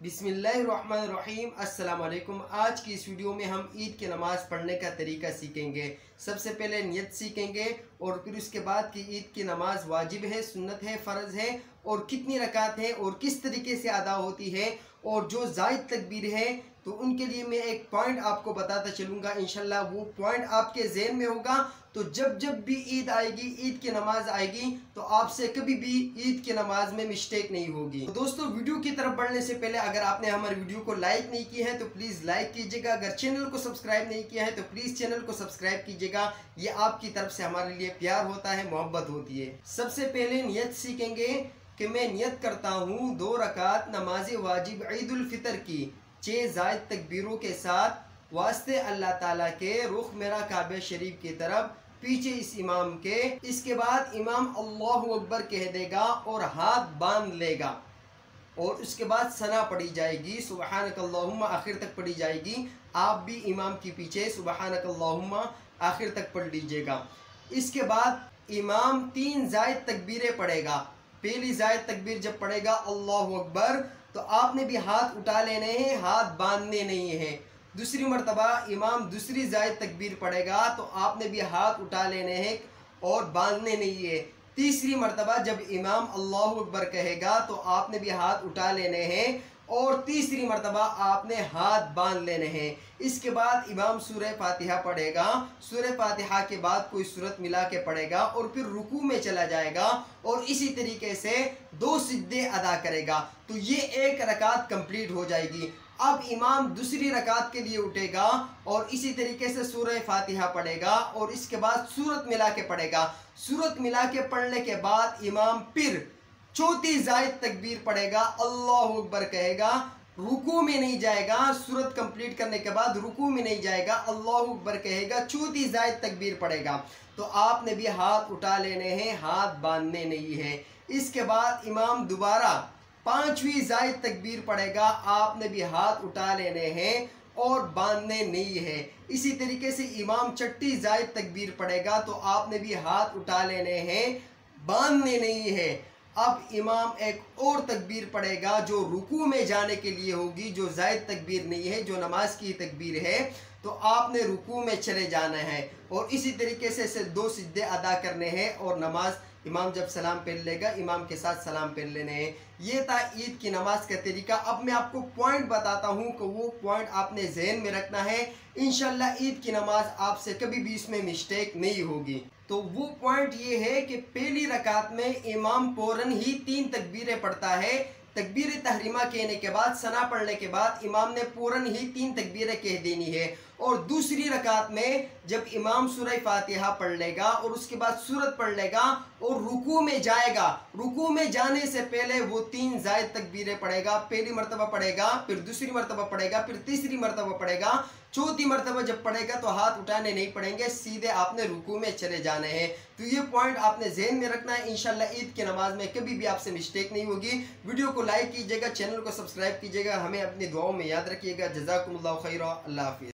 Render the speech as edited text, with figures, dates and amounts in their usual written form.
बिस्मिल्लाहिर्रहमानिर्रहीम। अस्सलाम वालेकुम। आज की इस वीडियो में हम ईद की नमाज़ पढ़ने का तरीका सीखेंगे। सबसे पहले नियत सीखेंगे और फिर उसके बाद कि ईद की नमाज़ वाजिब है, सुन्नत है, फ़र्ज़ है और कितनी रकात है और किस तरीके से अदा होती है। और जो ज़ायद तकबीर है तो उनके लिए मैं एक पॉइंट आपको बताता चलूँगा। इंशाल्लाह वो पॉइंट आपके ज़हन में होगा तो जब जब भी ईद आएगी, ईद की नमाज़ आएगी, तो आपसे कभी भी ईद की नमाज में मिस्टेक नहीं होगी। तो दोस्तों, वीडियो की तरफ बढ़ने से पहले अगर आपने हमारे वीडियो को लाइक नहीं किया है तो प्लीज़ लाइक कीजिएगा। अगर चैनल को सब्सक्राइब नहीं किया है तो प्लीज़ चैनल को सब्सक्राइब कीजिएगा। ये आपकी तरफ से हमारे लिए प्यार होता है, मोहब्बत होती है। सबसे पहले नियत सीखेंगे कि मैं नियत करता हूँ 2 रकात नमाज वाजिब ईद उल फितर की 6 ज़ायद तकबीरों के साथ वास्ते अल्लाह ताला के, रुख मेरा काबे शरीफ की तरफ, पीछे इस इमाम के। इसके बाद इमाम अल्लाहु अकबर कह देगा और हाथ बांध लेगा और उसके बाद सना पढ़ी जाएगी, सुबहानकल्लाहुम्मा आखिर तक पढ़ी जाएगी। आप भी इमाम के पीछे सुबहानकल्लाहुम्मा आखिर तक पढ़ लीजिएगा। इसके बाद इमाम 3 ज़ायद तकबीरें पढ़ेगा। पहली ज़ायद तकबीर जब पढ़ेगा अल्लाहु अकबर, तो आपने भी हाथ उठा लेने हैं, हाथ बांधने नहीं हैं। दूसरी मर्तबा इमाम दूसरी ज़ायद तकबीर पढ़ेगा तो आपने भी हाथ उठा लेने हैं और बांधने नहीं है। तीसरी मर्तबा जब इमाम अल्लाहु अकबर कहेगा तो आपने भी हाथ उठा लेने हैं और तीसरी मर्तबा आपने हाथ बांध लेने हैं। इसके बाद इमाम सूरह फातिहा पढ़ेगा। सूरह फातिहा के बाद कोई सूरत मिला के पढ़ेगा और फिर रुकू में चला जाएगा और इसी तरीके से 2 सिजदे अदा करेगा। तो ये एक रकात कंप्लीट हो जाएगी। अब इमाम दूसरी रकात के लिए उठेगा और इसी तरीके से सूरह फातिहा पढ़ेगा और इसके बाद सूरत मिला के पढ़ेगा। सूरत मिला के पढ़ने के बाद इमाम फिर चौथी ज़ायद तकबीर पढ़ेगा, अल्लाहु अकबर कहेगा, रुकू में नहीं जाएगा। सूरत कंप्लीट करने के बाद रुकू में नहीं जाएगा, अल्लाहु अकबर कहेगा, चौथी ज़ायद तकबीर पढ़ेगा। तो आपने भी हाथ उठा लेने हैं, हाथ बांधने नहीं है। इसके बाद इमाम दोबारा 5वीं ज़ायद तकबीर पढ़ेगा, आपने भी हाथ उठा लेने हैं और बांधने नहीं है। इसी तरीके से इमाम 6ठी ज़ायद तकबीर पढ़ेगा तो आपने भी हाथ उठा लेने हैं, बांधने नहीं है। अब इमाम एक और तकबीर पढ़ेगा जो रुकू में जाने के लिए होगी, जो ज़ायद तकबीर नहीं है, जो नमाज की तकबीर है। तो आपने रुकू में चले जाना है और इसी तरीके से 2 सिजदे अदा करने हैं और नमाज इमाम जब सलाम पढ़ लेगा, इमाम के साथ सलाम पढ़ लेने हैं। ये था ईद की नमाज का तरीका। अब मैं आपको पॉइंट बताता हूँ कि वो पॉइंट आपने जहन में रखना है। इंशाल्लाह ईद की नमाज आपसे कभी भी इसमें मिस्टेक नहीं होगी। तो वो पॉइंट ये है कि पहली रकात में इमाम फौरन ही 3 तकबीरें पढ़ता है। तकबीर तहरीमा कहने के बाद, सना पढ़ने के बाद इमाम ने फौरन ही 3 तकबीरें कह देनी है। और दूसरी रकात में जब इमाम सूरह फातिहा पढ़ लेगा और उसके बाद सूरत पढ़ लेगा और रुकू में जाएगा, रुकू में जाने से पहले वो 3 ज़ायद तकबीरें पढ़ेगा। पहली मरतबा पढ़ेगा, फिर दूसरी मरतबा पढ़ेगा, फिर तीसरी मरतबा पढ़ेगा। चौथी मरतबा जब पढ़ेगा तो हाथ उठाने नहीं पड़ेंगे, सीधे आपने रुकू में चले जाने हैं। तो ये पॉइंट आपने जहन में रखना है। इंशाल्लाह ईद की नमाज में कभी भी आपसे मिस्टेक नहीं होगी। वीडियो को लाइक कीजिएगा, चैनल को सब्सक्राइब कीजिएगा, हमें अपनी दुआओं में याद रखिएगा। जज़ाकुमुल्लाहु खैरा। अल्लाह हाफिज़।